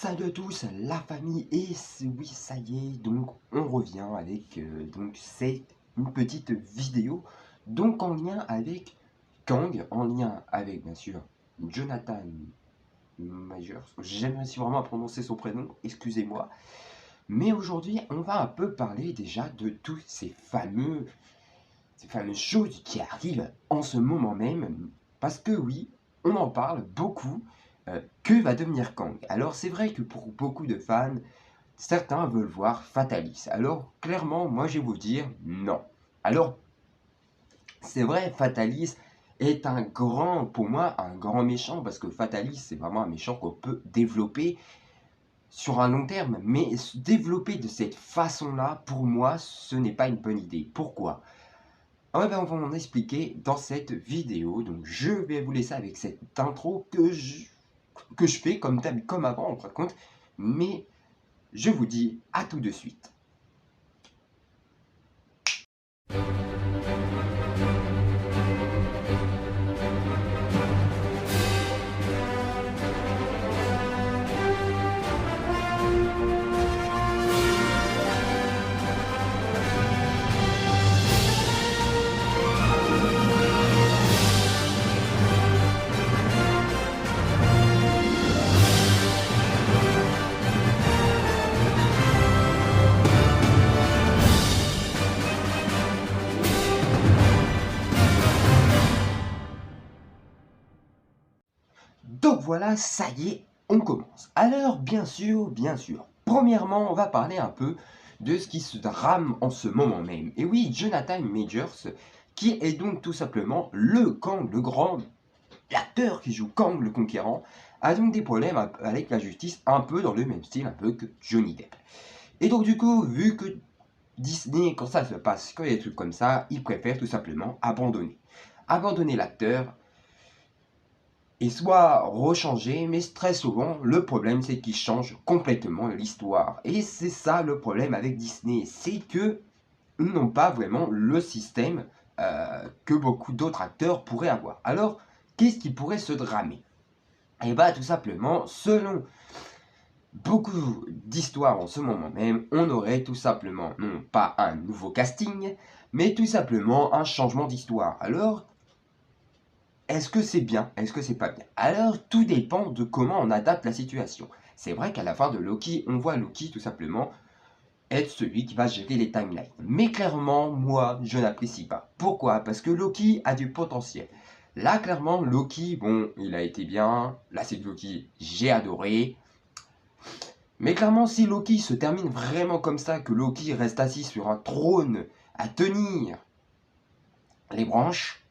Salut à tous, la famille, et oui, ça y est, donc on revient avec c'est une petite vidéo, donc en lien avec Kang, en lien avec bien sûr Jonathan Majors, j'aime si vraiment à prononcer son prénom, excusez-moi, mais aujourd'hui on va un peu parler déjà de tous ces fameuses choses qui arrivent en ce moment même, parce que oui, on en parle beaucoup. Que va devenir Kang? Alors c'est vrai que pour beaucoup de fans, certains veulent voir Fatalis. Alors clairement, moi je vais vous dire non. Alors c'est vrai, Fatalis est pour moi, un grand méchant, parce que Fatalis c'est vraiment un méchant qu'on peut développer sur un long terme, mais se développer de cette façon-là, pour moi, ce n'est pas une bonne idée. Pourquoi? Ah ouais, ben, on va en expliquer dans cette vidéo. Donc je vais vous laisser avec cette intro que je fais comme avant, en fin de compte. Mais je vous dis à tout de suite. Donc voilà, ça y est, on commence. Alors bien sûr, premièrement, on va parler un peu de ce qui se drame en ce moment même. Et oui, Jonathan Majors, qui est donc tout simplement le Kang, l'acteur qui joue Kang le Conquérant, a donc des problèmes avec la justice, un peu dans le même style, un peu que Johnny Depp. Et donc du coup, vu que Disney, quand ça se passe, quand il y a des trucs comme ça, ils préfèrent tout simplement abandonner. Abandonner l'acteur et soit rechanger, mais très souvent, le problème c'est qu'ils changent complètement l'histoire. Et c'est ça le problème avec Disney, c'est que ils n'ont pas vraiment le système que beaucoup d'autres acteurs pourraient avoir. Alors, qu'est-ce qui pourrait se dramer? Et bah tout simplement, selon beaucoup d'histoires en ce moment même, on aurait tout simplement, non pas un nouveau casting, mais tout simplement un changement d'histoire. Alors, est-ce que c'est bien? Est-ce que c'est pas bien? Alors, tout dépend de comment on adapte la situation. C'est vrai qu'à la fin de Loki, on voit Loki tout simplement être celui qui va gérer les timelines. Mais clairement, moi, je n'apprécie pas. Pourquoi? Parce que Loki a du potentiel. Là, clairement, Loki, bon, il a été bien. Là, c'est Loki, j'ai adoré. Mais clairement, si Loki se termine vraiment comme ça, que Loki reste assis sur un trône à tenir les branches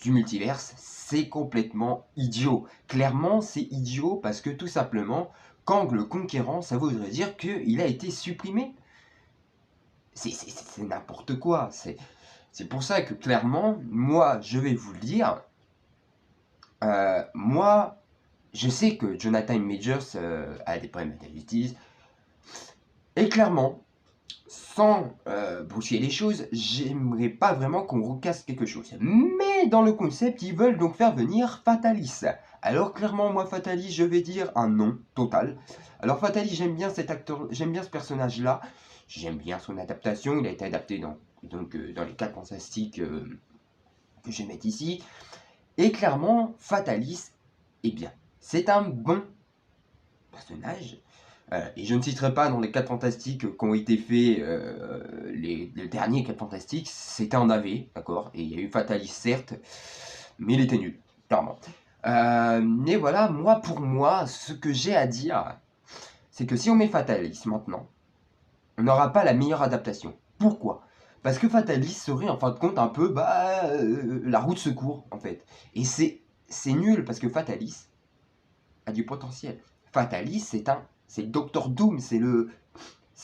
du multiverse, c'est complètement idiot. Clairement, c'est idiot parce que tout simplement, Kang le Conquérant, ça voudrait dire qu'il a été supprimé. C'est n'importe quoi. C'est pour ça que clairement, moi, je vais vous le dire. Moi, je sais que Jonathan Majors a des problèmes avec la justice. Et clairement, sans brusquer les choses, j'aimerais pas vraiment qu'on recasse quelque chose. Mais dans le concept, ils veulent donc faire venir Fatalis. Alors clairement, moi, Fatalis, je vais dire un non total. Alors Fatalis, j'aime bien cet acteur, j'aime bien ce personnage-là. J'aime bien son adaptation. Il a été adapté dans les 4 Fantastiques que je vais mettre ici. Et clairement, Fatalis, eh bien, c'est un bon personnage. Et je ne citerai pas dans les 4 Fantastiques qui ont été faits, les derniers 4 Fantastiques, c'était en AV, d'accord? Et il y a eu Fatalis, certes, mais il était nul, clairement. Mais voilà, pour moi, ce que j'ai à dire, c'est que si on met Fatalis maintenant, on n'aura pas la meilleure adaptation. Pourquoi? Parce que Fatalis serait en fin de compte un peu la roue de secours, en fait. Et c'est nul, parce que Fatalis a du potentiel. Fatalis, c'est Doctor Doom, c'est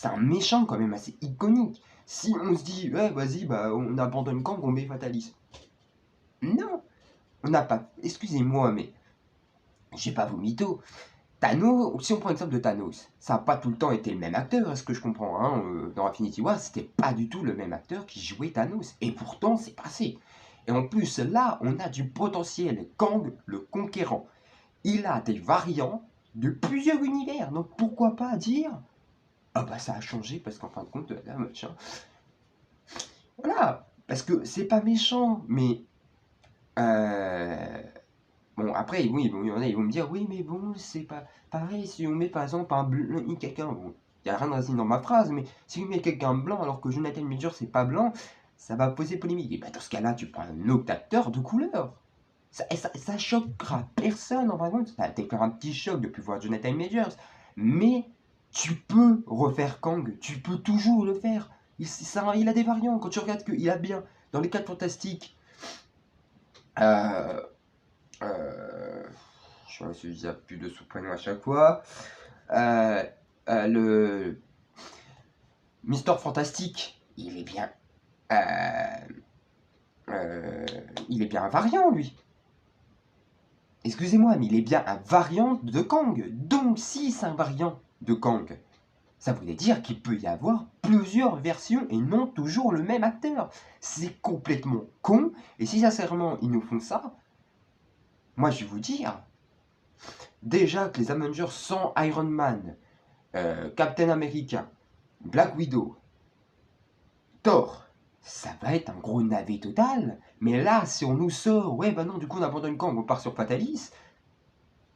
un méchant quand même assez iconique. Si on se dit, ouais, vas-y, bah, on abandonne Kang, on met Fatalis. Non, on n'a pas. Excusez-moi, mais j'ai pas vos mythos. Thanos, si on prend l'exemple de Thanos, ça n'a pas tout le temps été le même acteur, est-ce que je comprends, hein, dans Infinity War, c'était pas du tout le même acteur qui jouait Thanos. Et pourtant, c'est passé. Et en plus, là, on a du potentiel. Kang, le conquérant. Il a des variants de plusieurs univers. Donc pourquoi pas dire, ah bah ça a changé parce qu'en fin de compte, là, machin. Voilà, parce que c'est pas méchant, mais euh, bon, après, oui, bon, il y en a, ils vont me dire, oui, mais bon, c'est pas pareil si on met par exemple un blanc, quelqu'un, bon, il n'y a rien de raciste dans ma phrase, mais si on met quelqu'un blanc alors que Jonathan Major c'est pas blanc, ça va poser polémique. Et bah, dans ce cas-là, tu prends un autre acteur de couleur. Ça choquera personne en fin de compte. Ça va peut-être faire un petit choc de plus voir Jonathan Majors, mais tu peux refaire Kang, tu peux toujours le faire. Il a des variants. Quand tu regardes qu'il a bien, dans les 4 fantastiques, euh, euh, je me suis dit, plus de sous-prénom à chaque fois. Euh, le Mister Fantastique, euh, il est bien un variant, lui. Excusez-moi, mais il est bien un variant de Kang. Donc, si c'est un variant de Kang, ça voulait dire qu'il peut y avoir plusieurs versions et non toujours le même acteur. C'est complètement con. Et si sincèrement ils nous font ça, moi je vais vous dire, déjà que les Avengers sans Iron Man, Captain America, Black Widow, Thor, ça va être un gros navet total. Mais là, si on nous sort, ouais, bah non, du coup, on abandonne Kang, on part sur Fatalis,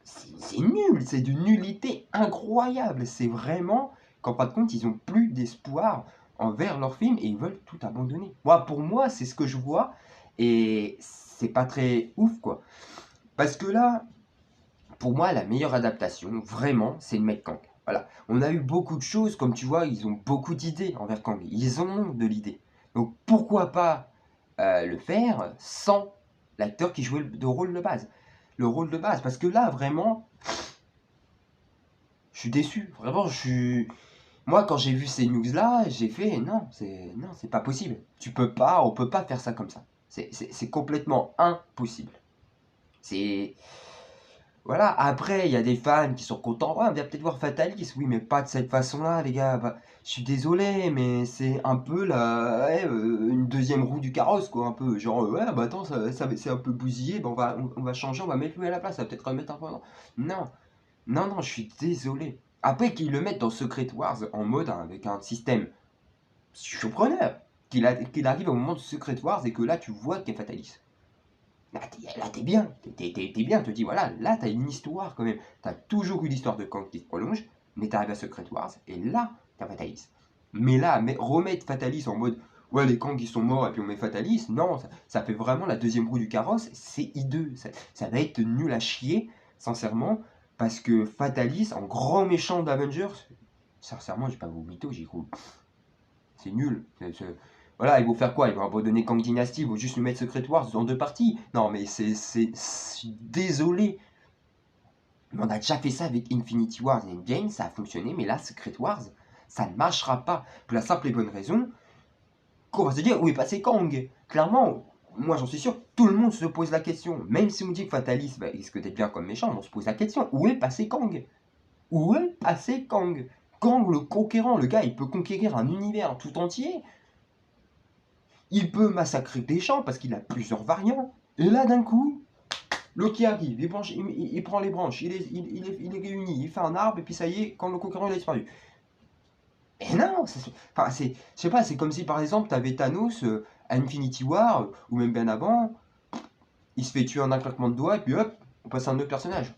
c'est nul, c'est d'une nullité incroyable. C'est vraiment qu'en fin de compte, ils ont plus d'espoir envers leur film et ils veulent tout abandonner. Moi, pour moi, c'est ce que je vois et c'est pas très ouf, quoi. Parce que là, pour moi, la meilleure adaptation, vraiment, c'est de mettre Kang. Voilà. On a eu beaucoup de choses, comme tu vois, ils ont beaucoup d'idées envers Kang. Ils ont de l'idée. Donc pourquoi pas le faire sans l'acteur qui jouait le rôle de base. Le rôle de base. Parce que là, vraiment, je suis déçu. Vraiment, je suis. Moi, quand j'ai vu ces news-là, j'ai fait non, c'est pas possible. On peut pas faire ça comme ça. C'est complètement impossible. C'est. Voilà, après, il y a des fans qui sont contents. Ouais, on vient peut-être voir Fatalis. Oui, mais pas de cette façon-là, les gars. Bah, je suis désolé, mais c'est un peu une deuxième roue du carrosse, quoi. Un peu genre, ouais, bah attends, c'est un peu bousillé. Bah, on va changer, on va mettre lui à la place. Ça va peut-être remettre un peu. Non, non, je suis désolé. Après qu'ils le mettent dans Secret Wars en mode avec un système surpreneur, qu'il arrive au moment de Secret Wars et que là, tu vois qu'il y a Fatalis. Là, t'es bien, t'es bien, te dis, voilà, là, t'as une histoire quand même. T'as toujours eu l'histoire de Kang qui se prolonge, mais t'arrives à Secret Wars, et là, t'as Fatalis. Mais là, remettre Fatalis en mode, ouais, les Kang, ils sont morts, et puis on met Fatalis, non, ça fait vraiment la deuxième roue du carrosse, c'est hideux. Ça va être nul à chier, sincèrement, parce que Fatalis, en grand méchant d'Avengers, sincèrement, j'ai pas vos mythos, j'y crois. C'est nul. Voilà, ils vont faire quoi? Ils vont abandonner Kang Dynasty, ils vont juste nous mettre Secret Wars dans 2 parties. Non, mais je suis désolé. Mais on a déjà fait ça avec Infinity Wars et Endgame, ça a fonctionné, mais là, Secret Wars, ça ne marchera pas. Pour la simple et bonne raison qu'on va se dire, où est passé Kang? Clairement, moi j'en suis sûr, tout le monde se pose la question. Même si on dit que Fatalis risque d'être bien comme méchant, on se pose la question, où est passé Kang? Où est passé Kang? Kang le conquérant, le gars, il peut conquérir un univers tout entier. Il peut massacrer des champs parce qu'il a plusieurs variants. Et là, d'un coup, Loki arrive, il prend les branches, il les réunit, il fait un arbre, et puis ça y est, quand le conquérant il a disparu. Et non, enfin, je sais pas, c'est comme si par exemple, t'avais Thanos à Infinity War, ou même bien avant, il se fait tuer en un claquement de doigts, et puis hop, on passe à un autre personnage.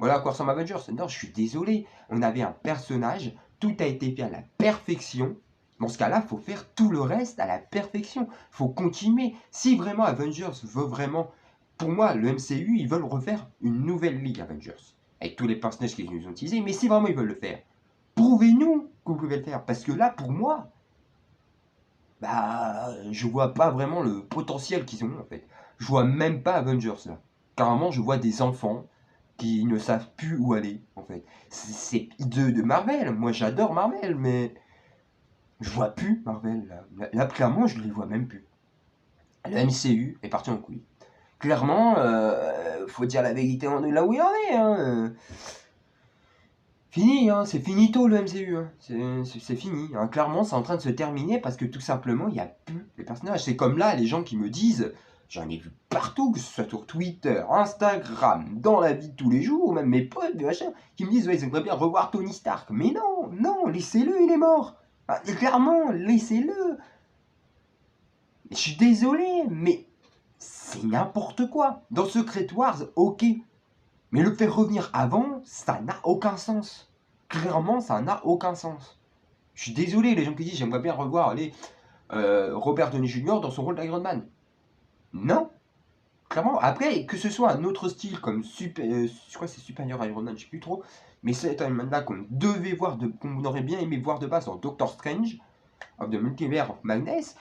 Voilà à quoi ressemble Avengers. Non, je suis désolé, on avait un personnage, tout a été fait à la perfection. Dans ce cas-là, il faut faire tout le reste à la perfection. Il faut continuer. Si vraiment Avengers veut vraiment... Pour moi, le MCU, ils veulent refaire une nouvelle ligue Avengers. Avec tous les personnages qu'ils nous ont utilisés. Mais si vraiment ils veulent le faire, prouvez-nous que vous pouvez le faire. Parce que là, pour moi, bah, je vois pas vraiment le potentiel qu'ils ont en fait. Je vois même pas Avengers là. Carrément, je vois des enfants qui ne savent plus où aller en fait. C'est de Marvel. Moi, j'adore Marvel, mais je vois plus Marvel là. Clairement, je les vois même plus. Le MCU est parti en couille. Clairement, faut dire la vérité là où il en est. Hein. Fini, hein, c'est finito le MCU. Hein. C'est fini. Hein. Clairement, c'est en train de se terminer parce que tout simplement, il n'y a plus les personnages. C'est comme là, les gens qui me disent J'en ai vu partout, que ce soit sur Twitter, Instagram, dans la vie de tous les jours, même mes potes, des machins, qui me disent ouais, ils aimeraient bien revoir Tony Stark. Mais non, non, laissez-le, il est mort. Ah, et clairement, laissez-le. Je suis désolé, mais c'est n'importe quoi. Dans Secret Wars, ok. Mais le faire revenir avant, ça n'a aucun sens. Clairement, ça n'a aucun sens. Je suis désolé, les gens qui disent j'aimerais bien revoir allez, Robert Downey Jr. dans son rôle d'Iron Man. Non, clairement. Après, que ce soit un autre style comme je crois que c'est Superior Iron Man, je sais plus trop, mais cet Iron Man là qu'on devait voir, qu'on aurait bien aimé voir de base dans Doctor Strange, of the Multiverse of Madness,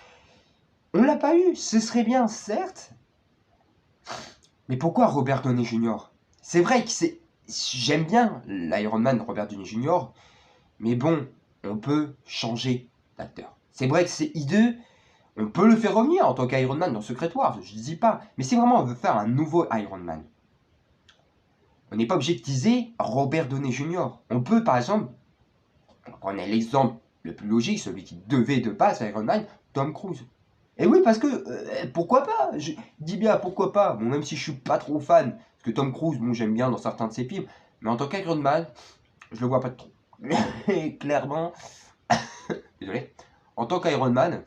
on l'a pas eu. Ce serait bien, certes, mais pourquoi Robert Downey Jr.? C'est vrai que j'aime bien l'Iron Man Robert Downey Jr., mais bon, on peut changer d'acteur. C'est vrai que c'est hideux, on peut le faire revenir en tant qu'Iron Man dans Secret Wars, je ne dis pas. Mais si vraiment on veut faire un nouveau Iron Man, on n'est pas obligé de teaser Robert Downey Jr. On peut par exemple, on a l'exemple le plus logique, celui qui devait de base Iron Man, Tom Cruise. Et oui, parce que, pourquoi pas? Je dis bien pourquoi pas, bon, même si je suis pas trop fan, parce que Tom Cruise, bon, j'aime bien dans certains de ses films, mais en tant qu'Iron Man, je le vois pas trop. Clairement, désolé, en tant qu'Iron Man,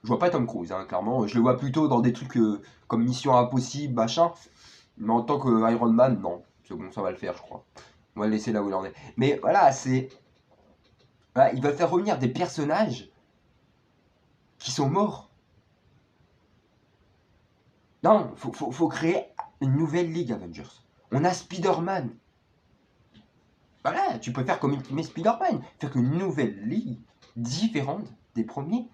je vois pas Tom Cruise, hein, clairement. Je le vois plutôt dans des trucs comme Mission Impossible, machin. Mais en tant que Iron Man, non. C'est bon, ça va le faire, je crois. On va le laisser là où il en est. Mais voilà, c'est. Voilà, il va faire revenir des personnages qui sont morts. Non, faut créer une nouvelle ligue Avengers. On a Spider-Man. Voilà, tu peux faire comme Ultimate Spider-Man. Faire une nouvelle ligue différente des premiers.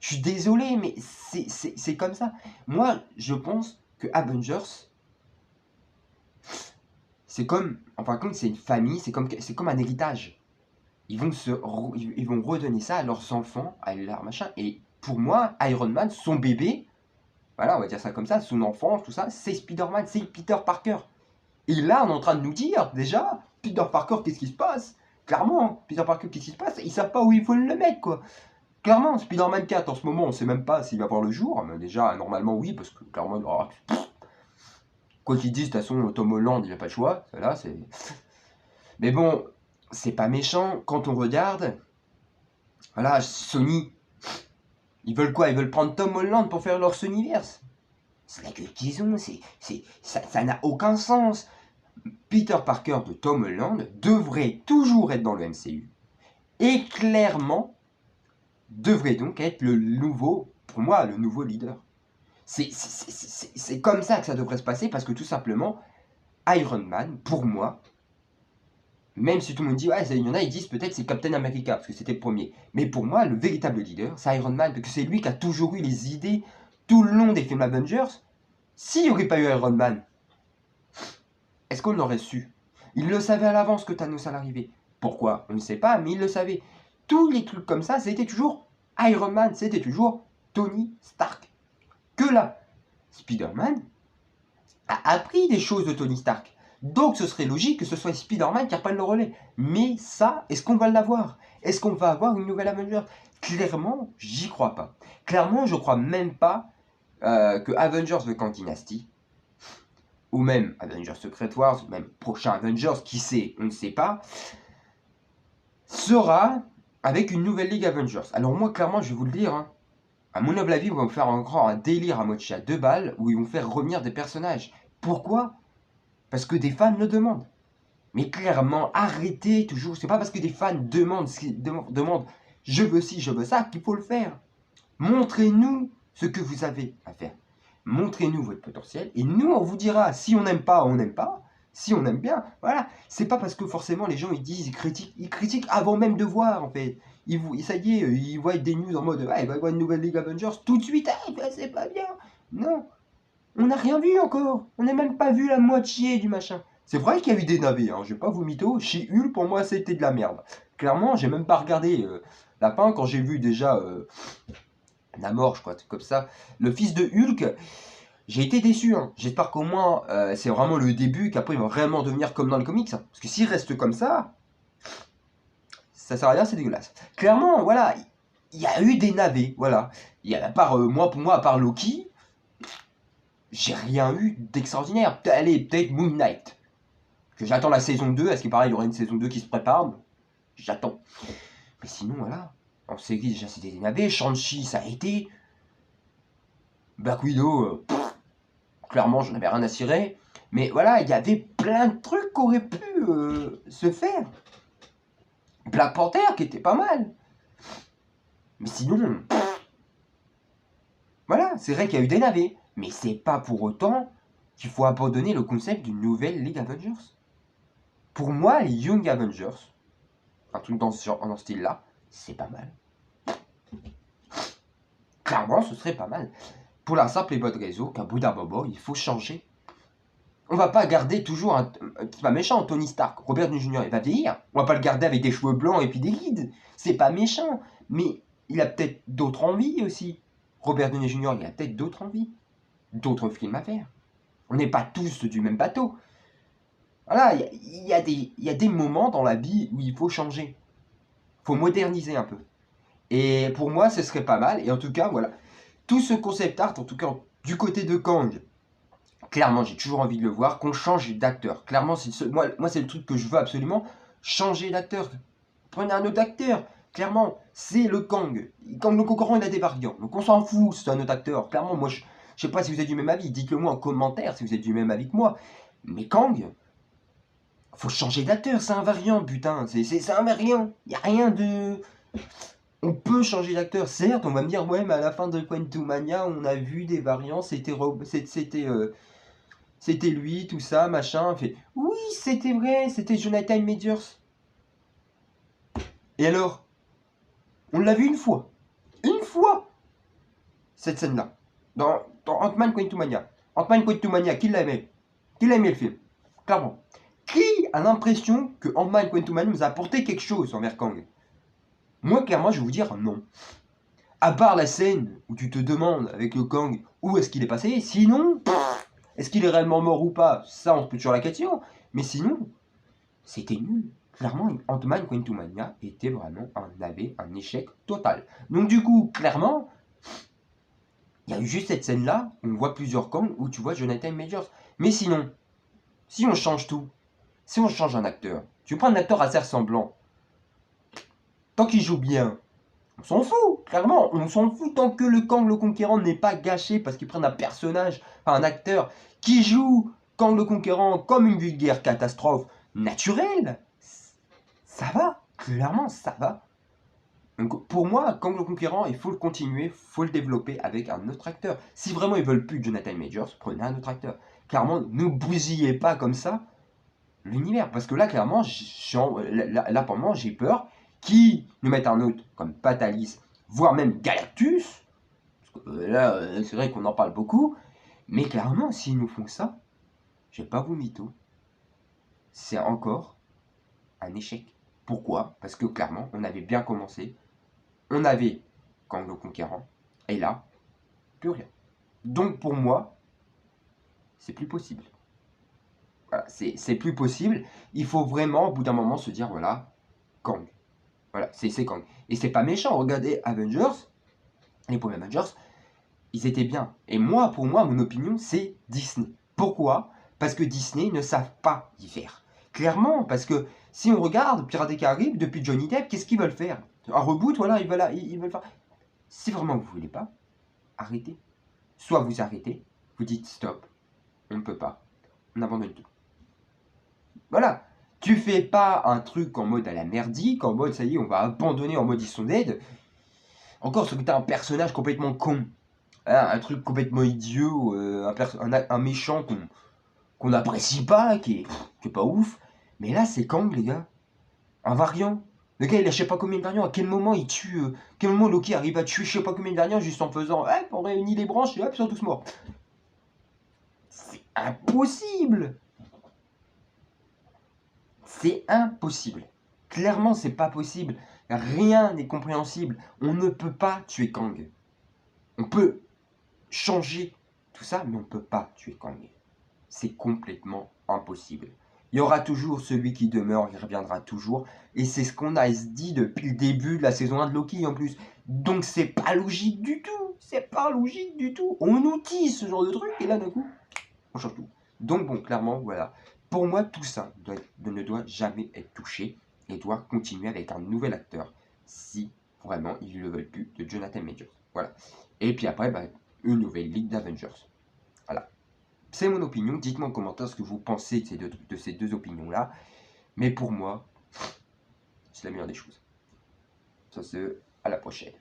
Je suis désolé, mais c'est comme ça. Moi, je pense que Avengers, c'est comme, en fin de compte, c'est une famille, c'est comme un héritage. Ils vont redonner ça à leurs enfants, à leur machin. Et pour moi, Iron Man, son bébé, voilà, on va dire ça comme ça, son enfant, tout ça, c'est Spider-Man, c'est Peter Parker. Et là, on est en train de nous dire, déjà, Peter Parker, qu'est-ce qui se passe? Clairement, Peter Parker, qu'est-ce qui se passe? Ils savent pas où ils veulent le mettre, quoi. Clairement, Spider-Man 4, en ce moment, on sait même pas s'il va voir le jour. Mais déjà, normalement, oui, parce que clairement, quoi qu'ils disent, de toute façon, Tom Holland, il n'a pas le choix. Là, c'est. Mais bon, c'est pas méchant. Quand on regarde, voilà, Sony, ils veulent quoi? Ils veulent prendre Tom Holland pour faire leur Sonyverse. C'est la gueule qu'ils ont. Ça n'a aucun sens. Peter Parker de Tom Holland devrait toujours être dans le MCU. Et clairement, devrait donc être le nouveau, pour moi, le nouveau leader. C'est comme ça que ça devrait se passer parce que tout simplement, Iron Man, pour moi, même si tout le monde dit, ouais, il y en a, ils disent peut-être c'est Captain America parce que c'était le premier. Mais pour moi, le véritable leader, c'est Iron Man parce que c'est lui qui a toujours eu les idées tout le long des films Avengers. S'il n'y aurait pas eu Iron Man, est-ce qu'on l'aurait su? Il le savait à l'avance que Thanos allait arriver. Pourquoi? On ne sait pas, mais il le savait. Tous les trucs comme ça, c'était toujours Iron Man, c'était toujours Tony Stark. Que là, Spider-Man a appris des choses de Tony Stark. Donc ce serait logique que ce soit Spider-Man qui reprenne le relais. Mais ça, est-ce qu'on va l'avoir? Est-ce qu'on va avoir une nouvelle Avengers? Clairement, j'y crois pas. Clairement, je crois même pas que Avengers The Kang Dynasty, ou même Avengers Secret Wars, ou même prochain Avengers, qui sait, on ne sait pas, sera avec une nouvelle Ligue Avengers. Alors moi, clairement, je vais vous le dire, hein, à mon humble avis, ils vont faire un délire à moitié à 2 balles où ils vont faire revenir des personnages. Pourquoi? Parce que des fans le demandent. Mais clairement, arrêtez toujours. C'est pas parce que des fans demandent je veux ci, je veux ça qu'il faut le faire. Montrez-nous ce que vous avez à faire. Montrez-nous votre potentiel et nous on vous dira si on n'aime pas, on n'aime pas. Si on aime bien, voilà. C'est pas parce que forcément les gens ils disent, ils critiquent avant même de voir en fait. Ça y est, ils voient des news en mode ah, il va y avoir une nouvelle League Avengers tout de suite, ah, c'est pas bien. Non, on n'a rien vu encore. On n'a même pas vu la moitié du machin. C'est vrai qu'il y a eu des navets, hein. Je vais pas vous mytho. Chez Hulk, pour moi, c'était de la merde. Clairement, j'ai même pas regardé la fin quand j'ai vu déjà Namor, je crois, truc comme ça. Le fils de Hulk, j'ai été déçu. Hein. J'espère qu'au moins, c'est vraiment le début, qu'après, il va vraiment devenir comme dans les comics. Hein. Parce que s'il reste comme ça sert à rien, c'est dégueulasse. Clairement, voilà, il y a eu des navets, voilà. Il y a, pour moi, à part Loki, j'ai rien eu d'extraordinaire. Allez, peut-être Moon Knight. Que j'attends la saison 2, à ce qui paraît, il y aura une saison 2 qui se prépare. J'attends. Mais sinon, voilà. En série, déjà, c'était des navets. Shang-Chi, ça a été. Black Widow, clairement, j'en avais rien à cirer. Mais voilà, il y avait plein de trucs qui auraient pu se faire. Black Panther, qui était pas mal. Mais sinon, voilà, c'est vrai qu'il y a eu des navets. Mais c'est pas pour autant qu'il faut abandonner le concept d'une nouvelle League Avengers. Pour moi, les Young Avengers, un truc dans ce style-là, c'est pas mal. Clairement, ce serait pas mal. Pour la simple et bonne raison qu'à bout d'un moment, il faut changer. On va pas garder toujours c'est pas méchant, Tony Stark. Robert Downey Jr. il va vieillir. On va pas le garder avec des cheveux blancs et puis des rides. C'est pas méchant. Mais il a peut-être d'autres envies aussi. Robert Downey Jr. il a peut-être d'autres envies. D'autres films à faire. On n'est pas tous du même bateau. Voilà, il y a des moments dans la vie où il faut changer. Il faut moderniser un peu. Et pour moi, ce serait pas mal. Et en tout cas, voilà. Tout ce concept art, en tout cas du côté de Kang, clairement, j'ai toujours envie de le voir, qu'on change d'acteur. Clairement, moi c'est le truc que je veux absolument, changer d'acteur. Prenez un autre acteur. Clairement, c'est le Kang. Kang le Conquérant, il a des variants. Donc on s'en fout, c'est un autre acteur. Clairement, moi, je sais pas si vous êtes du même avis. Dites-le moi en commentaire si vous êtes du même avis que moi. Mais Kang, faut changer d'acteur. C'est un variant, putain. C'est un variant. Il n'y a rien de... On peut changer d'acteur, certes, on va me dire, ouais, mais à la fin de Quantumania, on a vu des variants, c'était lui, tout ça, machin. Fait, oui, c'était vrai, c'était Jonathan Majors. Et alors, on l'a vu une fois, cette scène-là, dans Ant-Man Quantumania. Ant-Man Quantumania, qui l'a aimé? Qui l'a aimé le film? Clairement. Qui a l'impression que Ant-Man Quantumania nous a apporté quelque chose envers Kang? Moi, clairement, je vais vous dire non. À part la scène où tu te demandes avec le Kang où est-ce qu'il est passé, sinon, est-ce qu'il est réellement mort ou pas? Ça, on se pose toujours la question. Mais sinon, c'était nul. Clairement, Ant-Man Quantumania était vraiment un échec total. Donc du coup, clairement, il y a eu juste cette scène-là, où on voit plusieurs Kang, où tu vois Jonathan Majors. Mais sinon, si on change tout, si on change un acteur, tu prends un acteur assez ressemblant, tant qu'il joue bien, on s'en fout, clairement, on s'en fout tant que le Kang le Conquérant n'est pas gâché parce qu'ils prennent un personnage, un acteur qui joue Kang le Conquérant comme une vulgaire catastrophe naturelle. Ça va, clairement, ça va. Donc pour moi, Kang le Conquérant, il faut le continuer, il faut le développer avec un autre acteur. Si vraiment ils veulent plus de Jonathan Majors, prenez un autre acteur. Clairement, ne bousillez pas comme ça l'univers. Parce que là, clairement, là pour moi, j'ai peur qu'ils nous mettent un autre comme Patalis, voire même Galactus. Parce que, là, c'est vrai qu'on en parle beaucoup. Mais clairement, s'ils nous font ça, je vais pas vous mytho. C'est encore un échec. Pourquoi? Parce que clairement, on avait bien commencé. On avait Kang le Conquérant. Et là, plus rien. Donc pour moi, c'est plus possible. Voilà, c'est plus possible. Il faut vraiment, au bout d'un moment, se dire, voilà, Kang. Voilà, c'est Kang. Et c'est pas méchant. Regardez Avengers, les premiers Avengers, ils étaient bien. Et moi, pour moi, mon opinion, c'est Disney. Pourquoi? Parce que Disney ne savent pas y faire. Clairement, parce que si on regarde Pirates des Caraïbes, depuis Johnny Depp, qu'est-ce qu'ils veulent faire? Un reboot, voilà, ils veulent faire. Si vraiment vous voulez pas, arrêtez. Soit vous arrêtez, vous dites stop, on ne peut pas, on abandonne tout. Voilà. Tu fais pas un truc en mode à la merdique, en mode ça y est, on va abandonner en mode ils sont dead. Encore, ce que t'as un personnage complètement con. Hein, un truc complètement idiot, un méchant qu'on n'apprécie pas, qui est pas ouf. Mais là, c'est Kang, les gars. Un variant. Le gars, il a je sais pas combien de variants. À quel moment il tue. Quel moment Loki arrive à tuer je sais pas combien de variants juste en faisant. Hop, on réunit les branches et hop, ils sont tous morts. C'est impossible. C'est impossible. Clairement, c'est pas possible. Rien n'est compréhensible. On ne peut pas tuer Kang. On peut changer tout ça, mais on ne peut pas tuer Kang. C'est complètement impossible. Il y aura toujours celui qui demeure, il reviendra toujours. Et c'est ce qu'on a dit depuis le début de la saison 1 de Loki en plus. Donc c'est pas logique du tout. c'est pas logique du tout. On utilise ce genre de truc et là d'un coup, on change tout. Donc bon, clairement, voilà. Pour moi, tout ça ne doit jamais être touché et doit continuer avec un nouvel acteur si vraiment ils ne le veulent plus de Jonathan Majors. Voilà. Et puis après, bah, une nouvelle ligue d'Avengers. Voilà. C'est mon opinion. Dites-moi en commentaire ce que vous pensez de ces deux opinions-là. Mais pour moi, c'est la meilleure des choses. Ça, c'est à la prochaine.